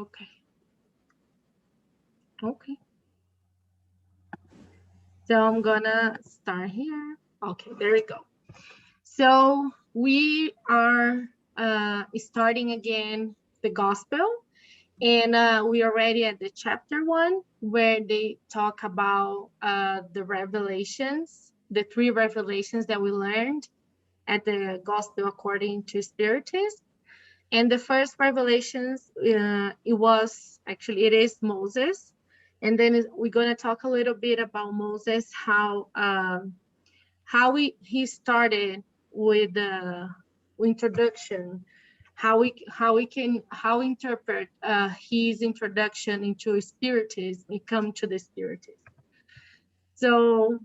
Okay. Okay. So I'm gonna start here. Okay, there we go. So we are starting again the gospel, and we are already at the chapter 1 where they talk about the revelations, the 3 revelations that we learned at the gospel according to Spiritism. And the first revelations, it is Moses. And then we're going to talk a little bit about Moses, how he started with the introduction, how interpret his introduction into Spiritism, we come to the Spiritism. So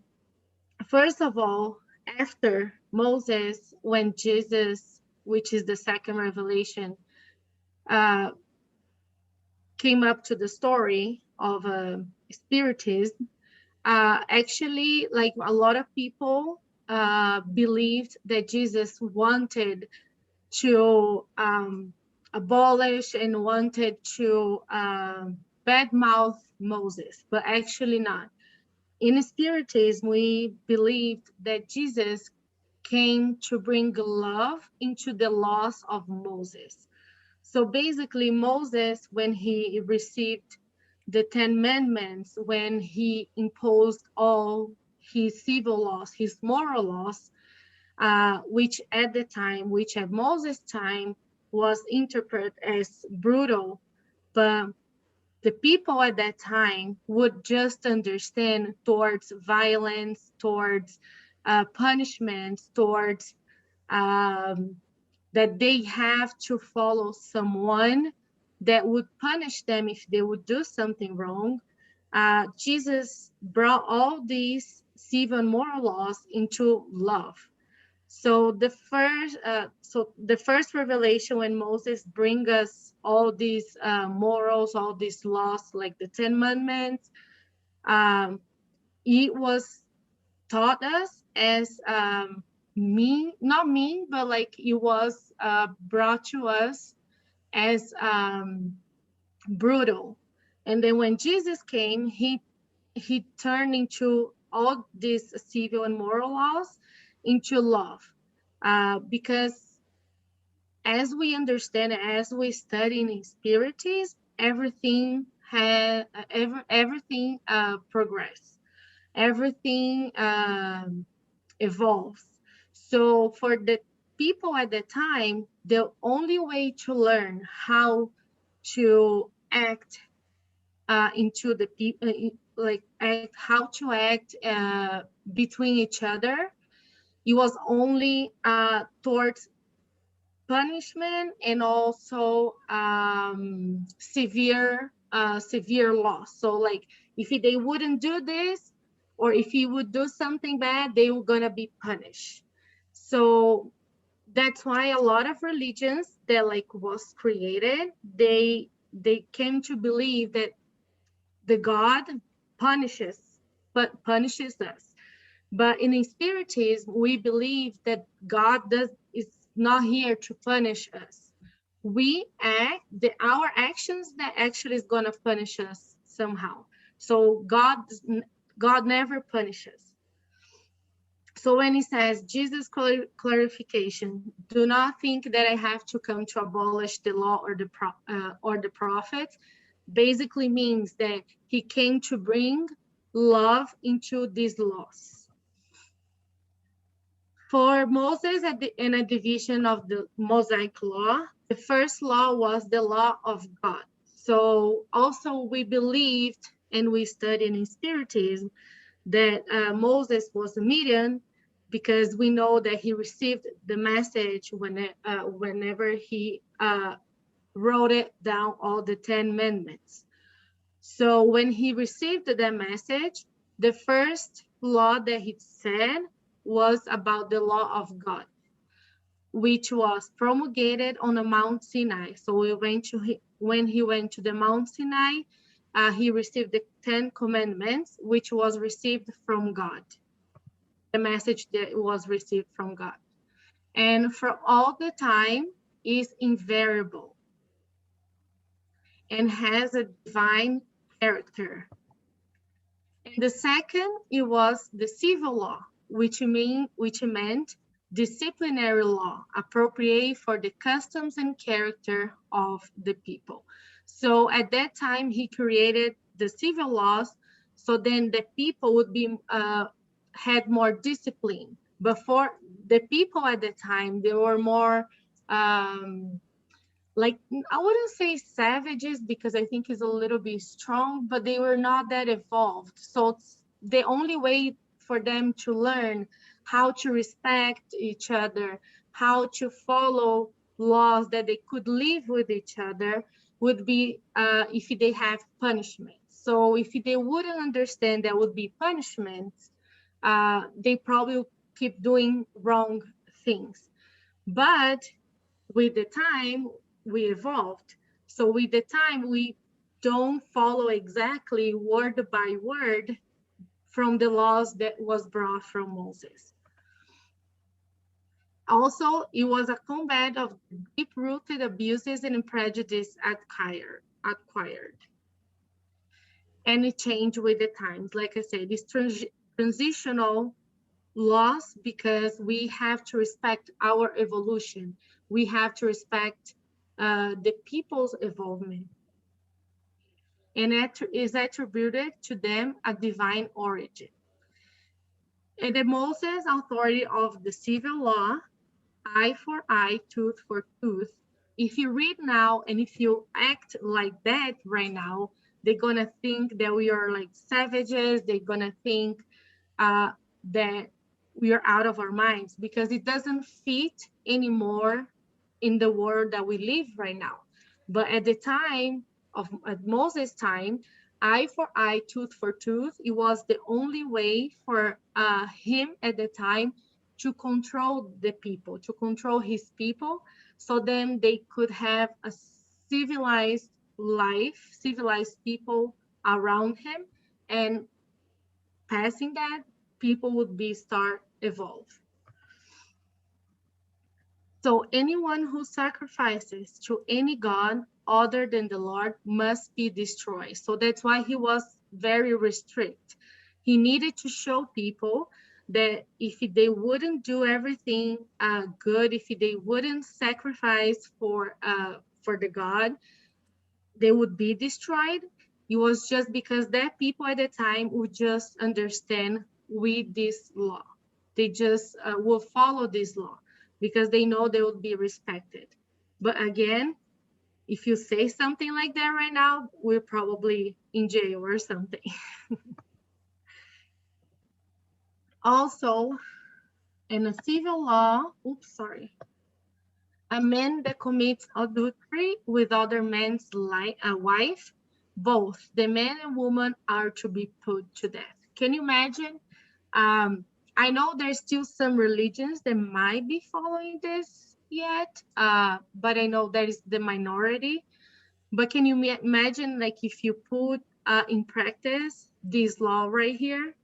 first of all, after Moses, when Jesus, which is the second revelation, uh, came up to the story of Spiritism, actually, like a lot of people believed that Jesus wanted to abolish and wanted to badmouth Moses, but actually not. In Spiritism, we believed that Jesus came to bring love into the laws of Moses. So basically, Moses, when he received the 10 Commandments, when he imposed all his civil laws, his moral laws, which at Moses' time was interpreted as brutal, but the people at that time would just understand towards violence, towards punishment, towards that they have to follow someone that would punish them if they would do something wrong. Jesus brought all these civil and moral laws into love. So the first revelation when Moses bring us all these morals, all these laws, like the 10 Commandments, it was taught us as not mean, but like it was brought to us as brutal. And then when Jesus came, he turned into all these civil and moral laws into love, because as we understand, as we study in Spiritism, everything progress, everything evolves. So for the people at the time, the only way to learn how to act into the people, how to act between each other, it was only towards punishment and also severe loss. So like if they wouldn't do this, or if he would do something bad, they were gonna be punished. So that's why a lot of religions that like was created, they came to believe that the God punishes, but punishes us. But in Spiritism, we believe that God is not here to punish us. We act, our actions that actually is gonna punish us somehow. So God never punishes. So when he says Jesus clarification, do not think that I have to come to abolish the law or the prophets. Basically means that he came to bring love into these laws. For Moses, in a division of the Mosaic law, the first law was the law of God. So also we believed, and we studied in Spiritism, that Moses was a median, because we know that he received the message whenever he wrote it down, all the 10 Commandments. So when he received the message, the first law that he said was about the law of God, which was promulgated on the Mount Sinai. So when he went to the Mount Sinai, he received the 10 Commandments, which was received from God, the message that was received from God. And for all the time is invariable. and has a divine character. And the second, it was the civil law, which meant disciplinary law, appropriate for the customs and character of the people. So at that time, he created the civil laws, so then the people would be had more discipline. Before, the people at the time, they were more like, I wouldn't say savages because I think it's a little bit strong, but they were not that evolved. So the only way for them to learn how to respect each other, how to follow laws that they could live with each other, would be if they have punishment. So if they wouldn't understand there would be punishments, they probably would keep doing wrong things. But with the time, we evolved. So with the time, we don't follow exactly word by word from the laws that was brought from Moses. Also, it was a combat of deep-rooted abuses and prejudice acquired. And it changed with the times. Like I said, it's transitional laws because we have to respect our evolution. We have to respect the people's evolvement. And it is attributed to them a divine origin. And the Moses authority of the civil law, eye for eye, tooth for tooth. If you read now and if you act like that right now, they're gonna think that we are like savages. They're gonna think that we are out of our minds because it doesn't fit anymore in the world that we live right now. But at the time at Moses' time, eye for eye, tooth for tooth, it was the only way for him at the time to control the people, to control his people, so then they could have a civilized life, civilized people around him, and passing that, people would be start evolve. So anyone who sacrifices to any god other than the Lord must be destroyed. So that's why he was very restrict. He needed to show people that if they wouldn't do everything good, if they wouldn't sacrifice for the god, they would be destroyed. It was just because that people at the time would just understand with this law. They just will follow this law because they know they would be respected. But again, if you say something like that right now, we're probably in jail or something. Also, in a civil law, a man that commits adultery with other man's wife, both the man and woman are to be put to death. Can you imagine? I know there's still some religions that might be following this yet, but I know that is the minority. But can you imagine, like, if you put in practice this law right here,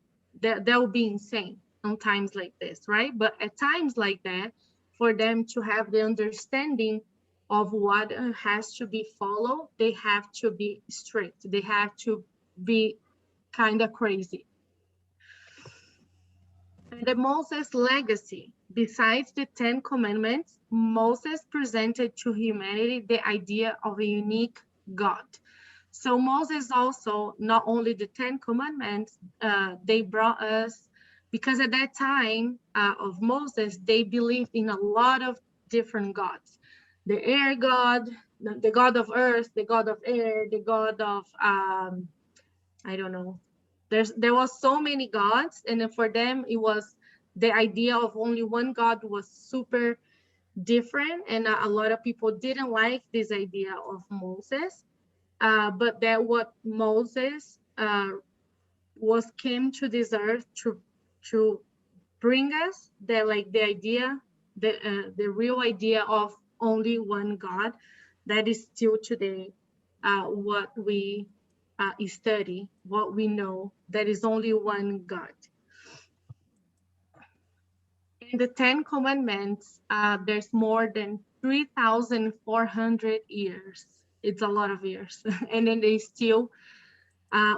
that would be insane on times like this, right? But at times like that, for them to have the understanding of what has to be followed, they have to be strict. They have to be kind of crazy. And the Moses legacy, besides the 10 commandments, Moses presented to humanity the idea of a unique God. So Moses also, not only the 10 commandments, they brought us, because at that time of Moses, they believed in a lot of different gods. The air god, the god of earth, the god of air, the god of, I don't know. There was so many gods, and for them, it was the idea of only one God was super different, and a lot of people didn't like this idea of Moses. But that what Moses was came to this earth to bring us the idea, the real idea of only one God. That is still today what we study, what we know, that is only one God. In the 10 commandments, there's more than 3,400 years it's a lot of years. And then they still,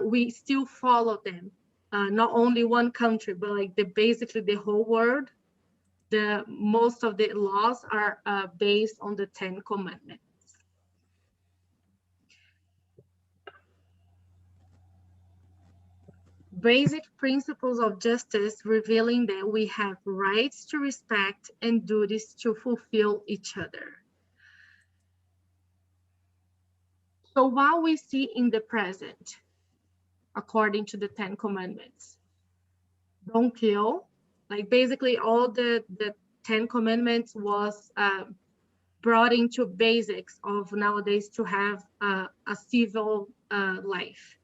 we still follow them. Not only one country, but like basically the whole world. The most of the laws are based on the 10 Commandments. Basic principles of justice revealing that we have rights to respect and duties to fulfill each other. So while we see in the present, according to the 10 Commandments, don't kill, like basically all the 10 Commandments was brought into basics of nowadays to have a civil life.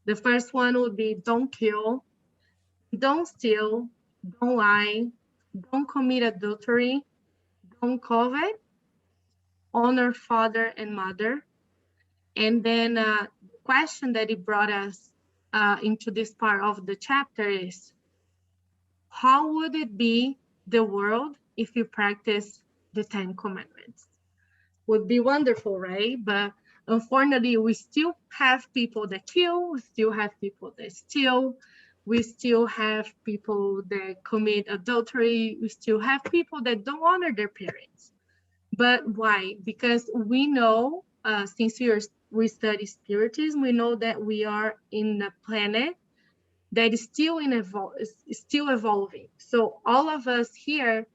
The first one would be don't kill, don't steal, don't lie, don't commit adultery, don't covet, honor father and mother. And then the question that it brought us into this part of the chapter is, how would it be the world if you practice the 10 Commandments? Would be wonderful, right? But unfortunately, we still have people that kill, we still have people that steal, we still have people that commit adultery, we still have people that don't honor their parents. But why? Because we know, since we study spiritism, we know that we are in a planet that is still evolving. So all of us here,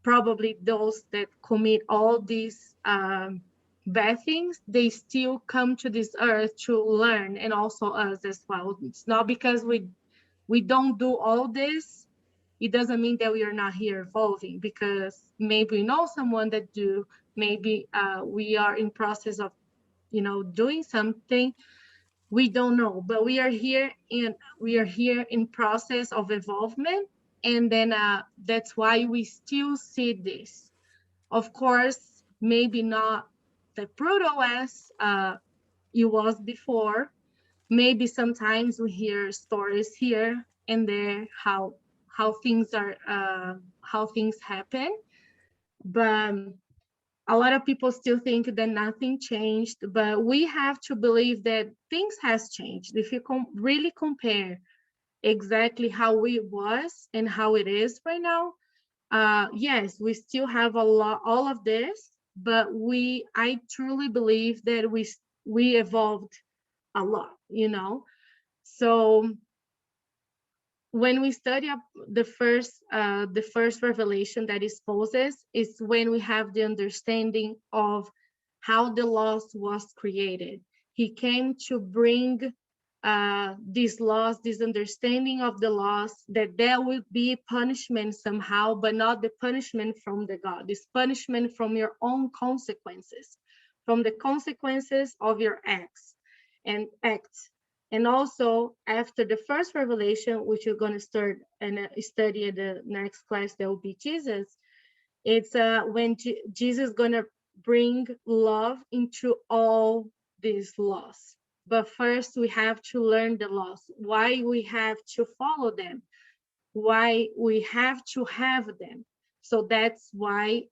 probably those that commit all these bad things, they still come to this earth to learn, and also us as well. It's not because we don't do all this, it doesn't mean that we are not here evolving, because maybe we know someone that do, maybe we are in process of, doing something, we don't know, but we are here in process of evolvement. And then that's why we still see this. Of course, maybe not the brutal as it was before. Maybe sometimes we hear stories here and there how things are how things happen, but a lot of people still think that nothing changed. But we have to believe that things has changed. If you really compare exactly how it was and how it is right now, yes, we still have a lot, all of this, but I truly believe that we evolved a lot, So when we study up the first revelation that is Moses, is when we have the understanding of how the laws was created. He came to bring these laws, this understanding of the laws, that there will be punishment somehow, but not the punishment from the God. This punishment from your own consequences, from the consequences of your acts. And also, after the first revelation, which you're going to start and study at the next class, that will be Jesus. It's when Jesus is going to bring love into all these laws. But first, we have to learn the laws, why we have to follow them, why we have to have them. So that's why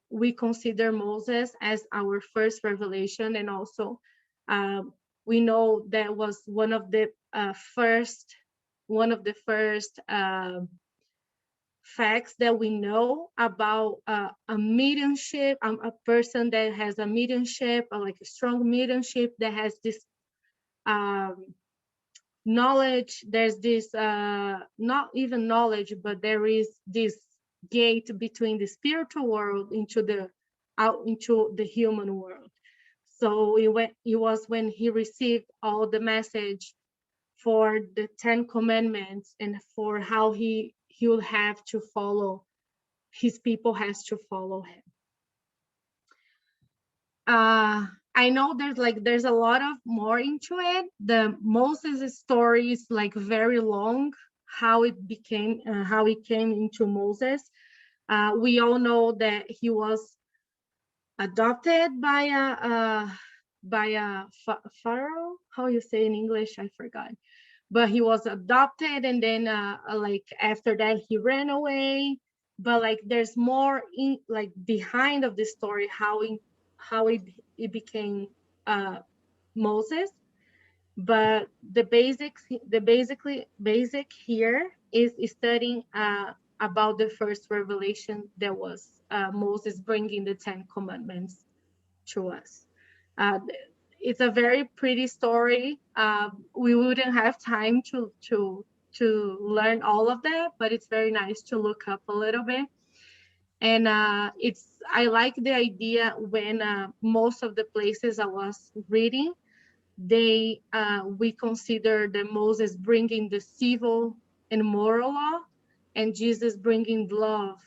we consider Moses as our first revelation. And also, we know that was one of the first facts that we know about a mediumship, a person that has a mediumship, or like a strong mediumship, that has this knowledge. There's this not even knowledge, but there is this gate between the spiritual world out into the human world. So it was when he received all the message for the 10 Commandments, and for how he will have to follow, his people has to follow him. I know there's a lot of more into it. The Moses story is like very long, how it came into Moses. We all know that he was adopted by a pharaoh. How you say in English? I forgot. But he was adopted, and then like after that he ran away. But like there's more in like behind of the story, how it became Moses. But the basic here is studying about the first revelation that was Moses bringing the 10 Commandments to us. It's a very pretty story. We wouldn't have time to learn all of that, but it's very nice to look up a little bit. And I like the idea when most of the places I was reading, we consider that Moses bringing the civil and moral law, and Jesus bringing love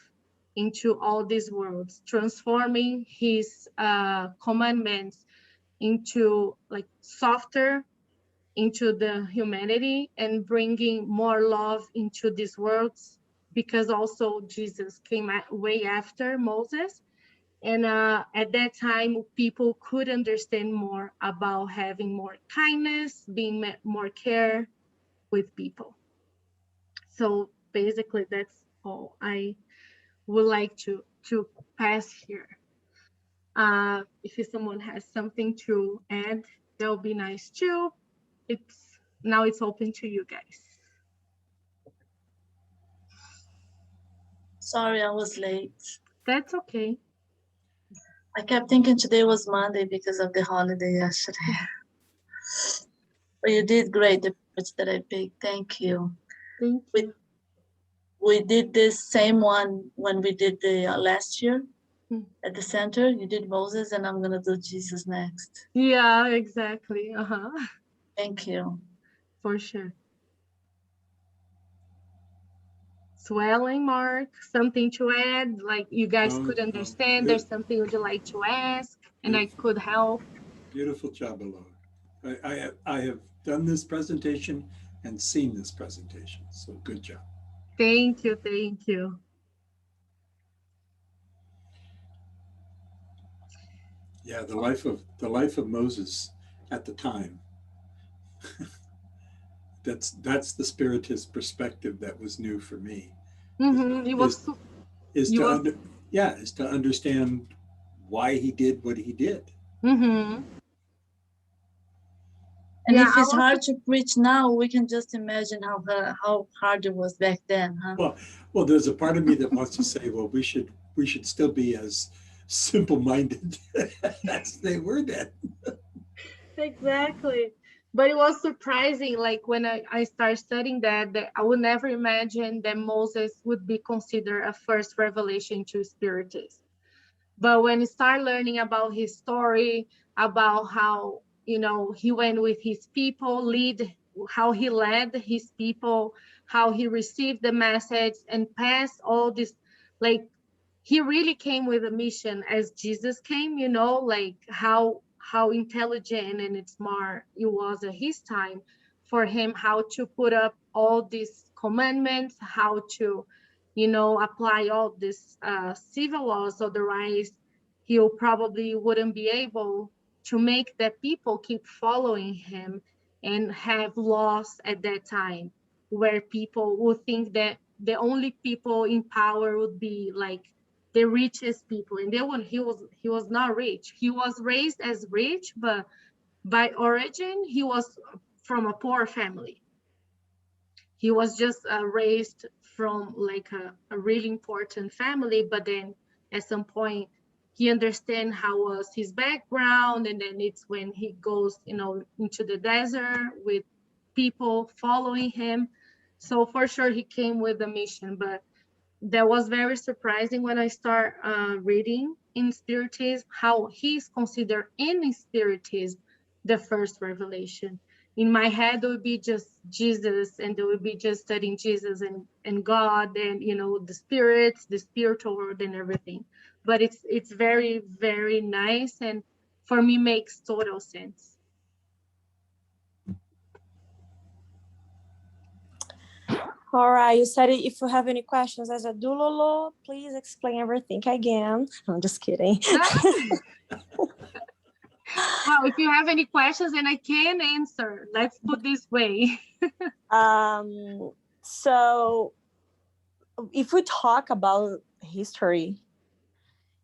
into all these worlds, transforming his commandments into like softer into the humanity and bringing more love into these worlds, because also Jesus came way after Moses. And at that time, people could understand more about having more kindness, being more care with people. So basically, that's all I would like to pass here. If someone has something to add, that would be nice too. Now it's open to you guys. Sorry, I was late. That's okay. I kept thinking today was Monday because of the holiday yesterday. But you did great, the words that I picked. Thank you. Thank you. We did this same one when we did the last year at the center. You did Moses, and I'm gonna do Jesus next. Yeah, exactly. Thank you. For sure. Swelling, Mark, something to add? Like you guys could understand, there's something would you like to ask and I could help? Beautiful job, Alok. I have done this presentation and seen this presentation, so good job. Thank you, thank you. Yeah, the life of Moses at the time. that's the Spiritist perspective that was new for me. Is to understand why he did what he did. And if it's hard to preach now, we can just imagine how hard it was back then, huh? Well, there's a part of me that wants to say, well, we should still be as simple-minded as they were then. Exactly. But it was surprising, like when I started studying that I would never imagine that Moses would be considered a first revelation to Spiritists. But when you start learning about his story, about how, he went with his people, how he led his people, how he received the message and passed all this, like he really came with a mission as Jesus came, like how intelligent and smart it was at his time for him, how to put up all these commandments, how to, apply all these civil laws. Otherwise, he probably wouldn't be able to make the people keep following him and have laws at that time where people would think that the only people in power would be like the richest people, and he was not rich. He was raised as rich, but by origin he was from a poor family. He was just raised from like a really important family, but then at some point he understands how was his background, and then it's when he goes into the desert with people following him. So for sure he came with a mission. But that was very surprising when I start reading in Spiritism, how he's considered in Spiritism the first revelation. In my head, it would be just Jesus, and it would be just studying Jesus and God and, the spirits, the spiritual world and everything. But it's very, very nice, and for me makes total sense. All right, you said it. If you have any questions as a Dulolo, please explain everything again. I'm just kidding. Well, if you have any questions, and I can answer, let's put this way. So if we talk about history,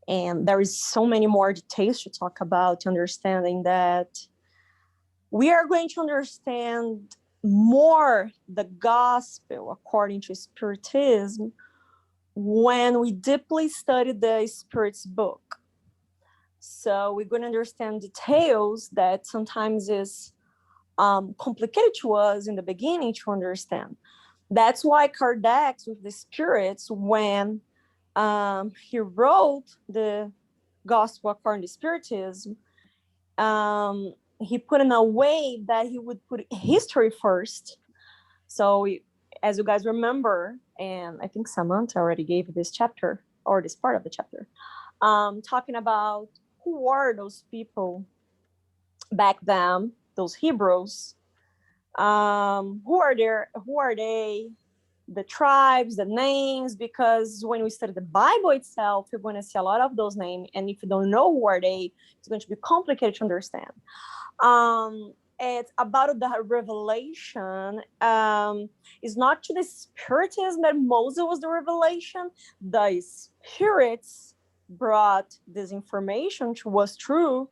And there is so many more details to talk about, understanding that we are going to understand more the gospel according to Spiritism when we deeply study the Spirit's book. So we're going to understand details that sometimes is complicated to us in the beginning to understand. That's why Kardec, with the spirits, when he wrote the Gospel according to Spiritism, he put in a way that he would put history first. So as you guys remember, and I think Samantha already gave this chapter, or this part of the chapter, talking about who were those people back then, those Hebrews, who are they, the tribes, the names, because when we study the Bible itself, you're going to see a lot of those names. And if you don't know who are they, it's going to be complicated to understand. It's about the revelation. It's not to the Spiritism that Moses was the revelation. The spirits brought this information to us through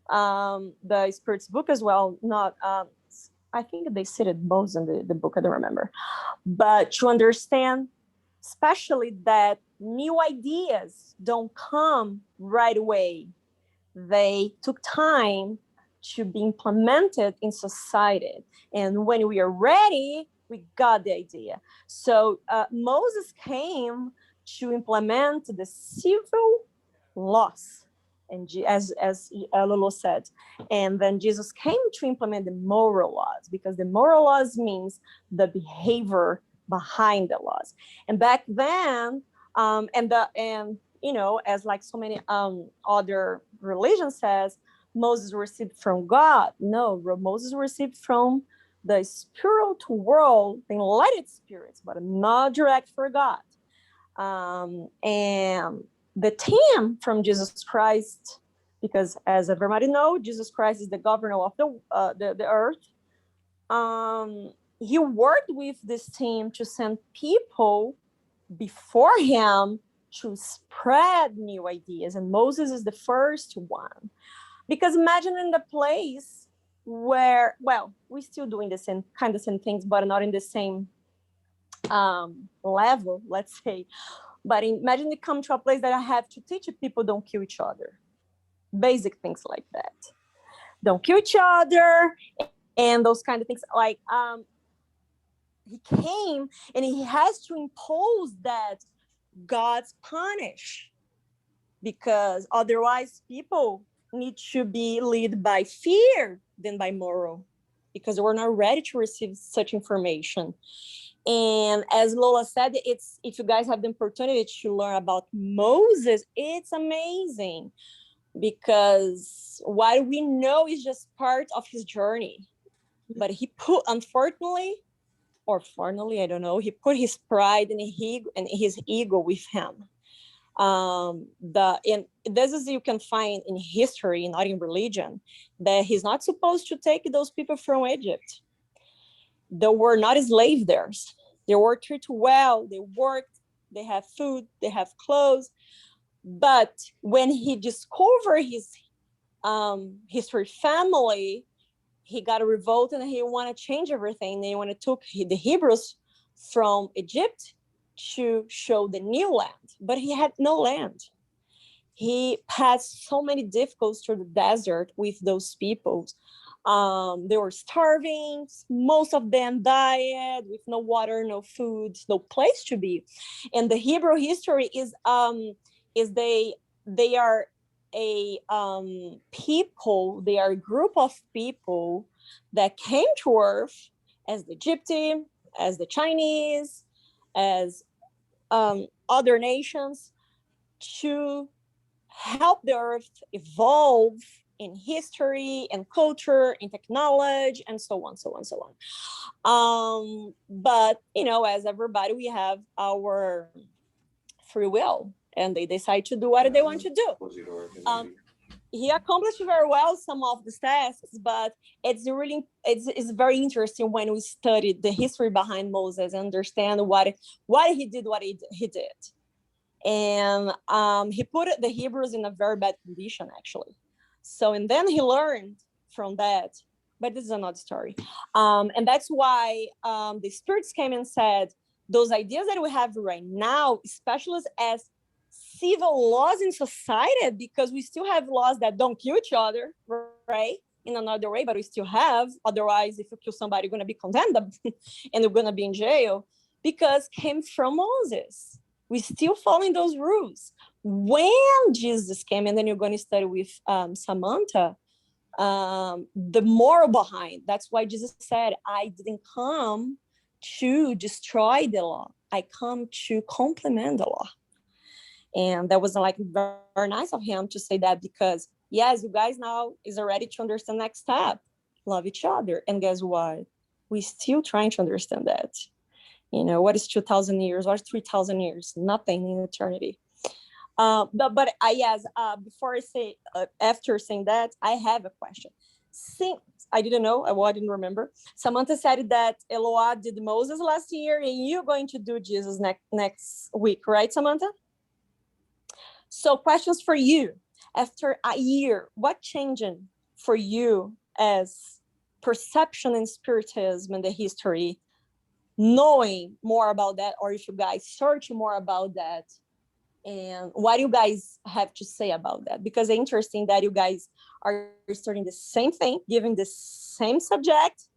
the Spirit's book as well. Not, I think they cited Moses in the book, I don't remember. But to understand, especially that new ideas don't come right away. They took time to be implemented in society. And when we are ready, we got the idea. So Moses came to implement the civil laws, and as Lolo said. And then Jesus came to implement the moral laws, because the moral laws means the behavior behind the laws. And back then, and you know, as like so many other religions says, Moses received from God. No, Moses received from the spiritual world, the enlightened spirits, but not direct for God. And the theme from Jesus Christ, because as everybody knows, Jesus Christ is the governor of the earth. He worked with this team to send people before him to spread new ideas, and Moses is the first one. Because imagine in the place where, well, we're still doing the same things, but not in the same level, let's say. But imagine you come to a place that I have to teach people don't kill each other. Basic things like that. Don't kill each other and those kind of things. Like he came and he has to impose that God's punish, because otherwise people need to be led by fear than by moral, because we're not ready to receive such information. And as Lola said, it's, if you guys have the opportunity to learn about Moses, it's amazing, because what we know is just part of his journey. But he put, unfortunately, or fortunately, I don't know, he put his pride and his ego with him. And this is, you can find in history, not in religion, that he's not supposed to take those people from Egypt. They were not slaves there. They were treated well, they worked, they have food, they have clothes. But when he discovered his history family, he got a revolt and he wanted to change everything. They wanted to take the Hebrews from Egypt to show the new land, but he had no land. He passed so many difficulties through the desert with those people. They were starving. Most of them died with no water, no food, no place to be. And the Hebrew history is they are a people. They are a group of people that came to Earth as the Egyptian, as the Chinese, as other nations, to help the earth evolve in history and culture and technology and so on, so on, so on. But, you know, as everybody, we have our free will and they decide to do what they want to do. He accomplished very well some of the tasks, but it's very interesting when we study the history behind Moses and understand what he did, And he put the Hebrews in a very bad condition, actually. So, and then he learned from that, but this is another story. And that's why the spirits came and said, those ideas that we have right now, especially as civil laws in society, because we still have laws that don't kill each other, right? In another way, but we still have. Otherwise, if you kill somebody, you're going to be condemned and you're going to be in jail, because came from Moses. We still following those rules. When Jesus came, and then you're going to study with Samantha, the moral behind. That's why Jesus said, I didn't come to destroy the law. I come to complement the law. And that was like very nice of him to say that, because yes, you guys now is ready to understand next step, love each other. And guess what? We're still trying to understand that. You know, what is 2,000 years? What is 3,000 years? Nothing in eternity. But yes, before I say, after saying that, I have a question. Since I didn't know, I didn't remember. Samantha said that Eloah did Moses last year, and you're going to do Jesus next week, right, Samantha? So questions for you. After a year, what changed for you as perception in Spiritism and the history, knowing more about that, or if you guys search more about that, and what do you guys have to say about that? Because it's interesting that you guys are studying the same thing, giving the same subject,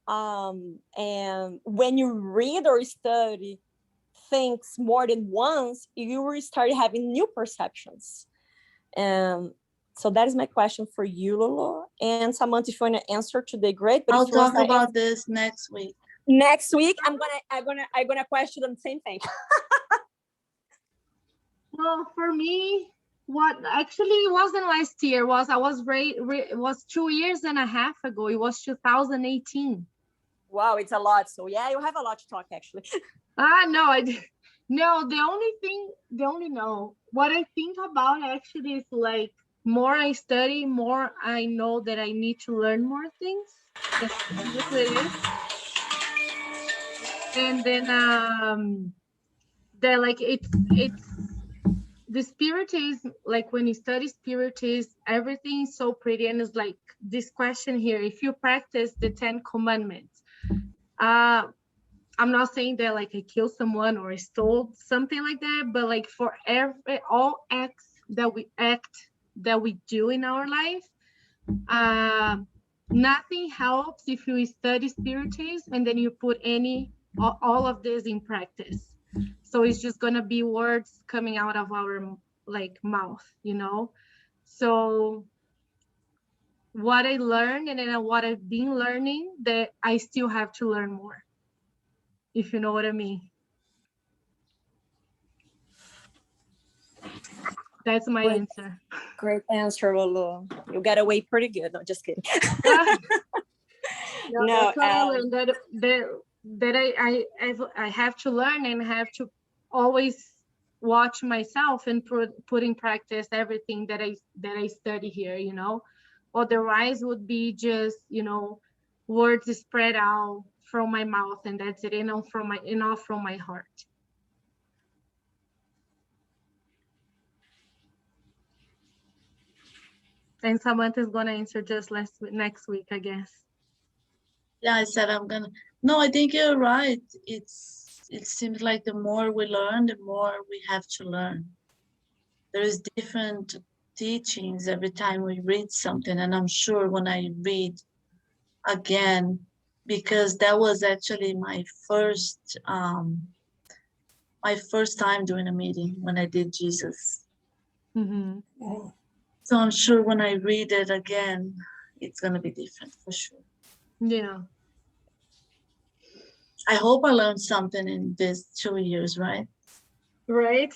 and when you read or study things more than once, you will start having new perceptions. And so that is my question for you, Lolo. And Samantha, if you want to answer today, great. But I'll if you want talk to about this next week. next week, I'm gonna question the same thing. Well, for me, what actually it wasn't last year, it was 2 years and a half ago. It was 2018. Wow, it's a lot. So yeah, you have a lot to talk actually. No, what I think about actually is like, more I study, more I know that I need to learn more things. That's what it is. And then they're like, it's the Spiritism, like when you study Spiritism, everything is so pretty. And it's like this question here: if you practice the 10 commandments, I'm not saying that like I killed someone or I stole something like that, but like for all acts that we do in our life, nothing helps if you study Spiritism and then you put all of this in practice. So it's just gonna be words coming out of our like mouth, you know. So what I learned, and then what I've been learning, that I still have to learn more, if you know what I mean. That's my answer. Great answer, Lolo. You got away pretty good. No, just kidding. No, that's what I learned, that I have to learn, and have to always watch myself and put in practice everything that I study here, you know. Otherwise would be just, you know, words spread out from my mouth, and that's it, and not from my heart. And Samantha's gonna answer just next week, I guess. Yeah, I said no, I think you're right. It seems like the more we learn, the more we have to learn. There is different teachings every time we read something, and I'm sure when I read again, because that was actually my first time doing a meeting when I did Jesus. Mm-hmm. Oh, So I'm sure when I read it again, it's gonna be different for sure. Yeah. I hope I learned something in these 2 years, right? Right.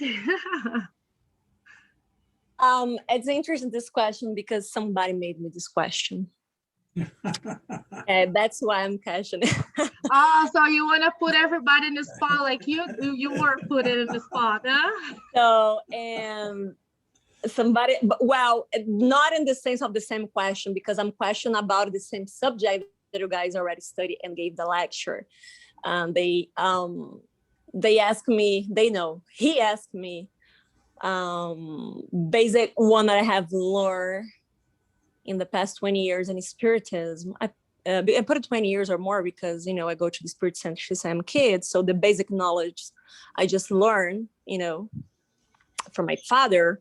It's interesting, this question, because somebody made me this question. That's why I'm questioning. So you want to put everybody in the spot, like you were put in the spot, huh? So, and somebody, well, not in the sense of the same question, because I'm questioning about the same subject that you guys already studied and gave the lecture. They asked me, he asked me, basic one that I have learned in the past 20 years in spiritism. I put it 20 years or more because, you know, I go to the Spirit Center since I'm a kid. So the basic knowledge I just learned, you know, from my father.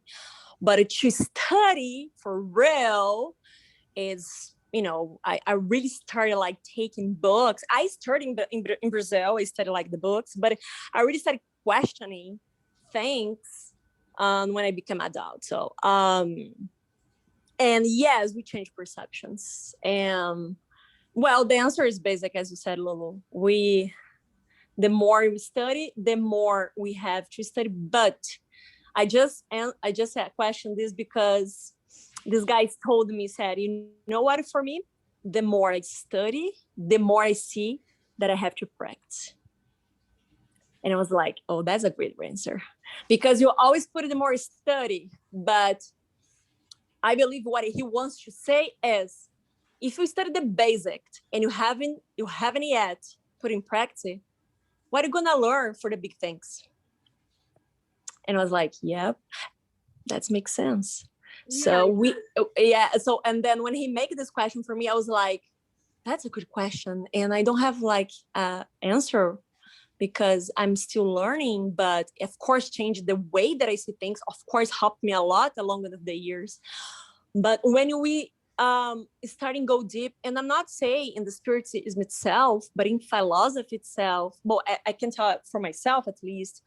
But to study for real is, you know, I really started like taking books. I started in Brazil, I studied like the books, but I really started questioning things when I became adult. So, and yes, we change perceptions. And well, the answer is basic, as you said, Lulu. The more we study, the more we have to study. But I just questioned this because this guy told me, said, you know what, for me, the more I study, the more I see that I have to practice. And I was like, oh, that's a great answer. Because you always put the more study, but I believe what he wants to say is, if you study the basic and you haven't yet put in practice, what are you gonna learn for the big things? And I was like, yep, that makes sense. Yeah. So and then when he made this question for me, I was like, that's a good question. And I don't have like an answer because I'm still learning, but of course, change the way that I see things, of course, helped me a lot along with the years. But when we starting go deep, and I'm not saying in the spiritism itself, but in philosophy itself, well, I can tell it for myself at least.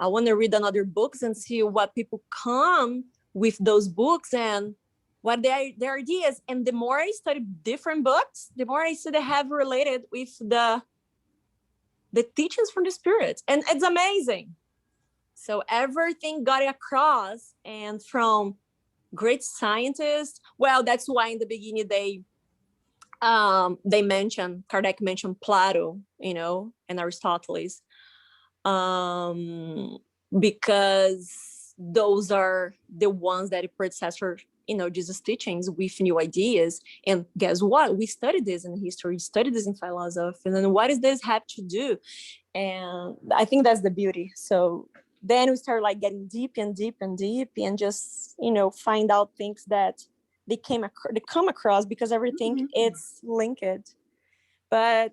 I want to read another books and see what people come with those books and what their ideas. And the more I study different books, the more I see they have related with the teachings from the spirit, and it's amazing. So everything got across, and from great scientists. Well, that's why in the beginning they mentioned, Kardec mentioned Plato, you know, and Aristotle, because those are the ones that predecessor, you know, Jesus' teachings with new ideas. And guess what? We studied this in history, studied this in philosophy, and then what does this have to do? And I think that's the beauty. So then we start like getting deep and deep and deep, and just, you know, find out things that they come across, because everything it's linked. But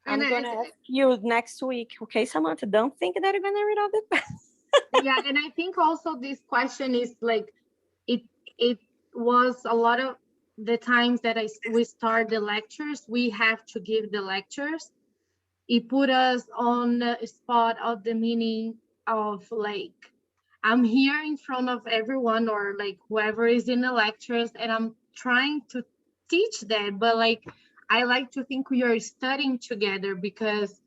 I'm gonna ask you next week, okay, Samantha? Don't think that you're gonna read all the yeah, and I think also this question is like, it was a lot of the times that we start the lectures, we have to give the lectures. It put us on the spot of the meaning of like, I'm here in front of everyone, or like whoever is in the lectures, and I'm trying to teach that, but like I like to think we are studying together, because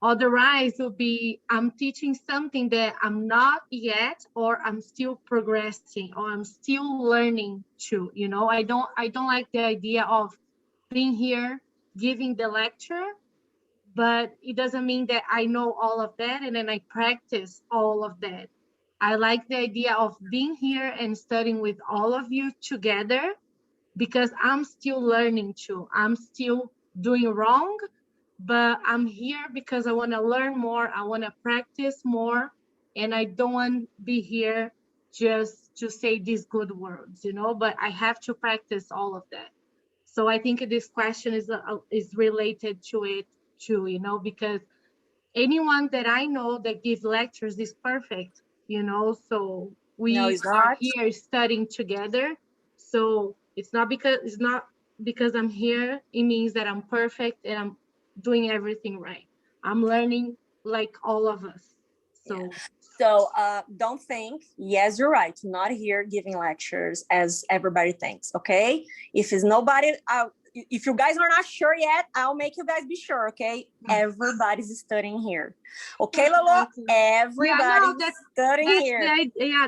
otherwise it will be I'm teaching something that I'm not yet, or I'm still progressing, or I'm still learning too, you know. I don't like the idea of being here giving the lecture, but it doesn't mean that I know all of that and then I practice all of that. I like the idea of being here and studying with all of you together, because I'm still learning too. I'm still doing wrong, but I'm here because I want to learn more. I want to practice more, and I don't want to be here just to say these good words, you know, but I have to practice all of that. So I think this question is related to it too, you know, because anyone that I know that gives lectures is perfect, you know, so we are here studying together. So it's not because I'm here, it means that I'm perfect and I'm doing everything right. I'm learning like all of us. So yeah. So don't think, yes, you're right, not here giving lectures as everybody thinks, okay? If it's nobody, if you guys are not sure yet, I'll make you guys be sure, okay? Everybody's studying here. Okay, Lolo? Everybody's studying here.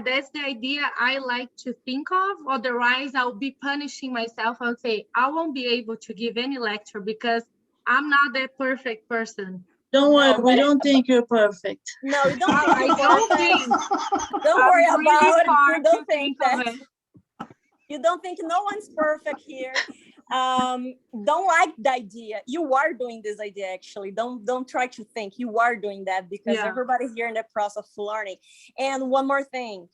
That's the idea I like to think of. Otherwise, I'll be punishing myself. I'll say, I won't be able to give any lecture because I'm not that perfect person. Don't worry, we don't think you're perfect. No, you don't think you're perfect. Don't worry about it. You don't think that. You don't think no one's perfect here. Don't like the idea. You are doing this idea actually. Don't try to think you are doing that, because Yeah. everybody's here in the process of learning. And one more thing,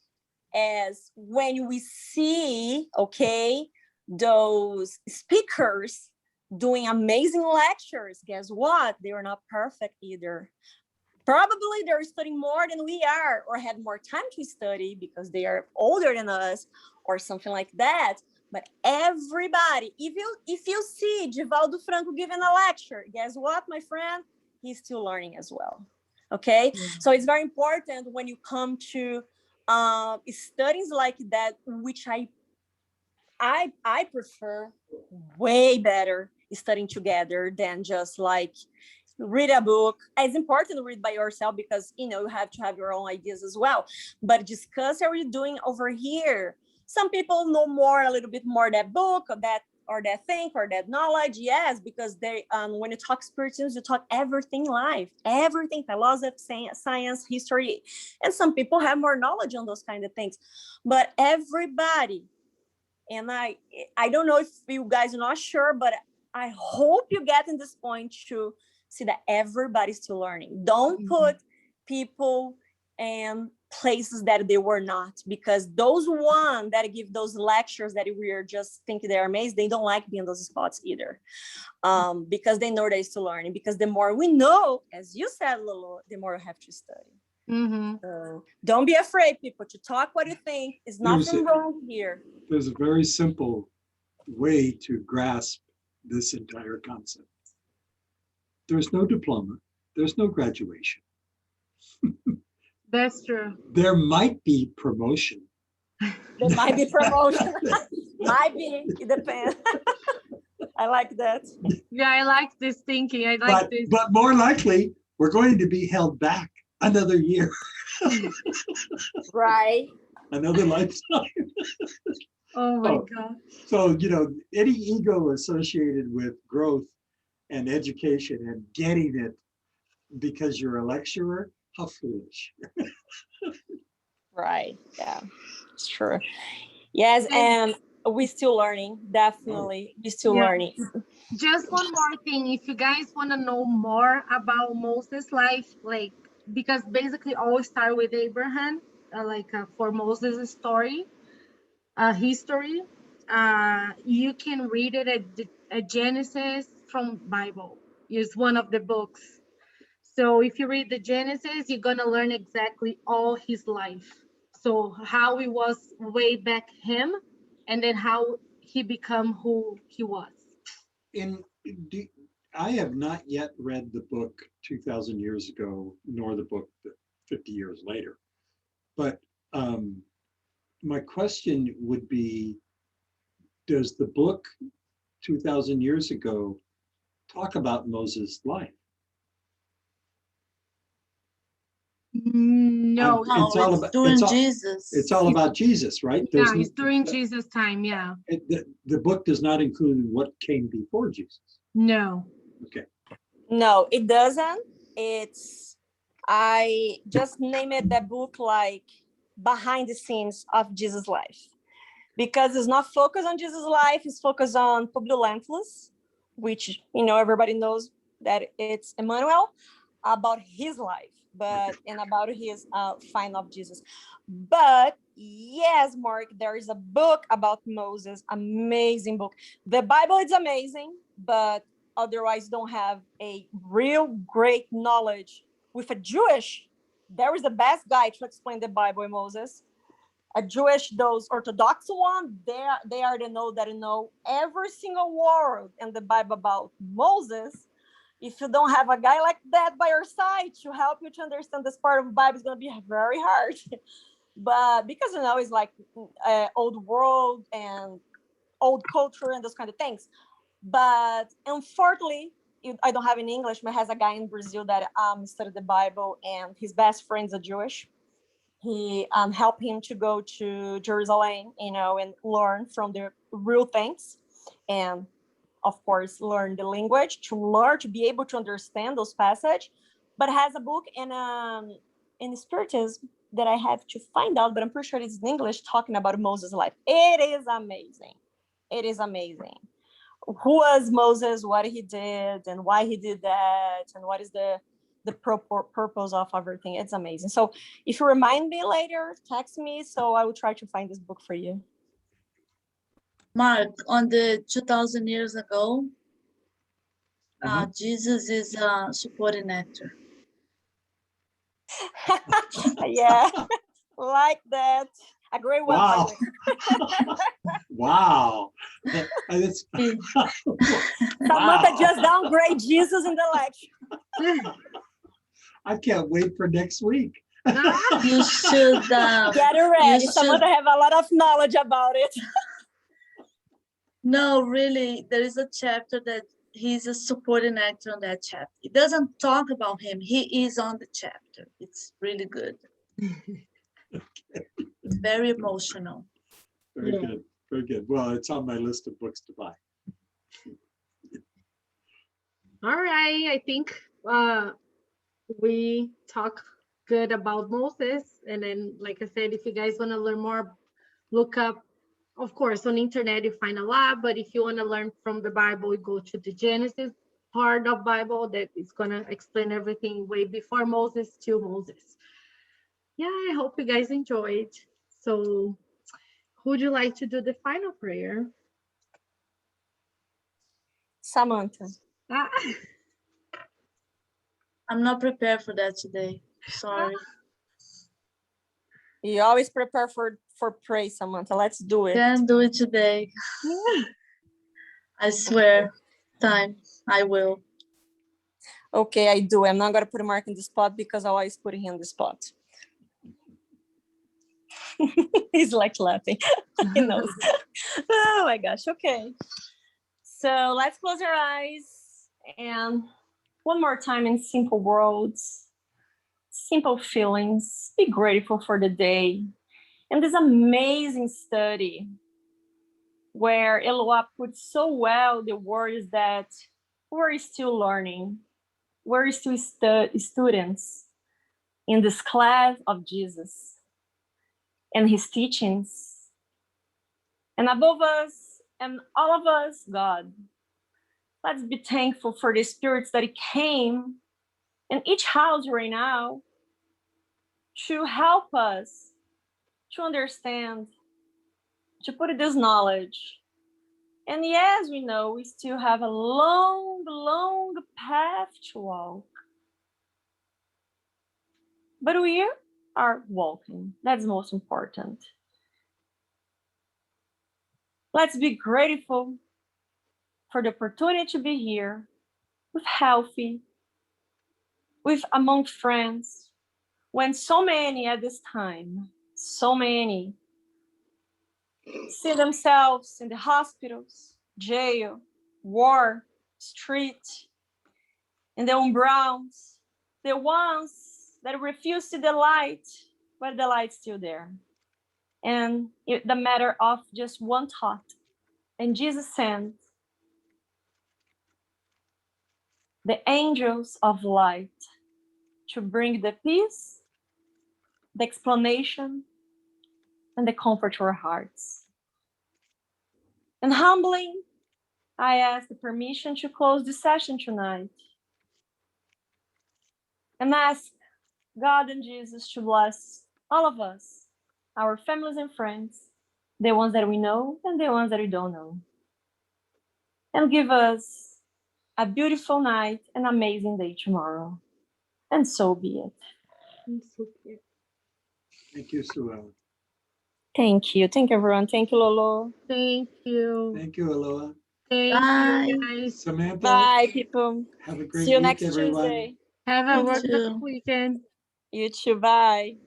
as when we see, okay, those speakers doing amazing lectures, guess what? They are not perfect either. Probably they're studying more than we are, or had more time to study because they are older than us, or something like that. But everybody, if you see Divaldo Franco giving a lecture, guess what, my friend? He's still learning as well. Okay, so it's very important when you come to studies like that, which I prefer way better studying together than just like read a book. It's important to read by yourself because you have to have your own ideas as well. But discuss how you're doing over here. Some people know more, a little bit more that book or that thing or that knowledge. Yes, because they when you talk spiritualism, you talk everything life, everything, philosophy, science, history, and some people have more knowledge on those kind of things. But everybody, and I don't know if you guys are not sure, but I hope you get in this point to see that everybody's still learning. Don't put people in places that they were not, because those one that give those lectures that we are just thinking they're amazing, they don't like being in those spots either, because they know they're still learning. Because the more we know, as you said, Lulu, the more we have to study. So don't be afraid, people, to talk what you think. There's nothing wrong here. There's a very simple way to grasp this entire concept. There's no diploma. There's no graduation. That's true. There might be promotion. There might be promotion. Might be. It depends. I like that. Yeah, I like this thinking. I like this. But more likely, we're going to be held back another year. Right. Another lifetime. Oh my God. So, any ego associated with growth and education and getting it because you're a lecturer, how foolish. Right. Yeah, it's true. Yes, and we're still learning. Definitely, we're still learning. Just one more thing. If you guys want to know more about Moses' life, because basically always start with Abraham, for Moses' story, history, you can read it at Genesis from Bible. It's one of the books. So if you read the Genesis, you're gonna learn exactly all his life. So how he was way back him, and then how he become who he was. I have not yet read the book 2,000 years ago, nor the book 50 years later. But my question would be, does the book 2,000 years ago talk about Moses' life? No, it's during Jesus. It's all about Jesus, right? Yeah, it's during Jesus' time, yeah. The book does not include what came before Jesus. No. Okay. No, it doesn't. I just named that book like Behind the Scenes of Jesus' Life, because it's not focused on Jesus' life, it's focused on Publio Lentulus, which, everybody knows that it's Emmanuel, about his life, and about his find of Jesus. But yes, Mark, there is a book about Moses, amazing book. The Bible is amazing, but otherwise don't have a real great knowledge with a Jewish. There is the best guy to explain the Bible and Moses. A Jewish, those Orthodox one, they are the know every single word in the Bible about Moses. If you don't have a guy like that by your side to help you to understand this part of the Bible, it's going to be very hard. But because, it's like old world and old culture and those kind of things. But unfortunately, I don't have in English, but has a guy in Brazil that studied the Bible, and his best friend's a Jewish. He helped him to go to Jerusalem, and learn from the real things, and of course learn the language to be able to understand those passages. But has a book in Spiritism that I have to find out, but I'm pretty sure it's in English, talking about Moses' life. It is amazing. It is amazing. who was Moses, what he did, and why he did that, and what is the purpose of everything. It's amazing. So if you remind me later, text me, so I will try to find this book for you. Mark, on the 2000 years ago, Jesus is a supporting actor. Yeah, like that. A great one. Wow. by the way. Wow. That's- Samantha Wow. just downgrade Jesus in the lecture. I can't wait for next week. You should Get it ready. should- Samantha have a lot of knowledge about it. no, really, there is a chapter that he's a supporting actor on that chapter. It doesn't talk about him. He is on the chapter. It's really good. It's very emotional. Very Yeah. good. Very good. Well, it's on my list of books to buy. All right, I think we talk good about Moses, and then, like I said, if you guys want to learn more, look up. Of course, on the internet you find a lot, but if you want to learn from the Bible, you go to the Genesis part of Bible that is gonna explain everything way before Moses to Moses. Yeah, I hope you guys enjoyed. So, who would you like to do the final prayer? Samantha. Ah, I'm not prepared for that today. Sorry. You always prepare for praise, Samantha. Let's do it. Can't do it today. I swear. Time. I will. Okay, I do. I'm not gonna put Mark in the spot because I always put him on the spot. He's like laughing. He knows. Oh my gosh. Okay. So let's close our eyes and one more time in simple words, simple feelings. Be grateful for the day and this amazing study where Eloa put so well the words that we're still learning. We're still students in this class of Jesus and his teachings. And above us and all of us, God, let's be thankful for the spirits that came in each house right now to help us to understand, to put this knowledge. And yes, we know we still have a long, long path to walk. But we are walking. That's most important. Let's be grateful for the opportunity to be here with healthy, with among friends, when so many at this time, so many see themselves in the hospitals, jail, war, street, in their own browns, the ones that refuse to the light, but the light's still there. And the matter of just one thought. And Jesus sent the angels of light to bring the peace, the explanation, and the comfort to our hearts. And humbly, I ask the permission to close this session tonight and ask God and Jesus to bless all of us, our families and friends, the ones that we know and the ones that we don't know, and give us a beautiful night and amazing day tomorrow. And so be it. Thank you, Sue. Thank you. Thank you, everyone. Thank you, Lolo. thank you. Thank you, Aloha. Thank Bye. you, guys. Samantha, Bye, people. have a great See you week, next everyone. Tuesday. Have a You wonderful too. weekend. You too. Bye.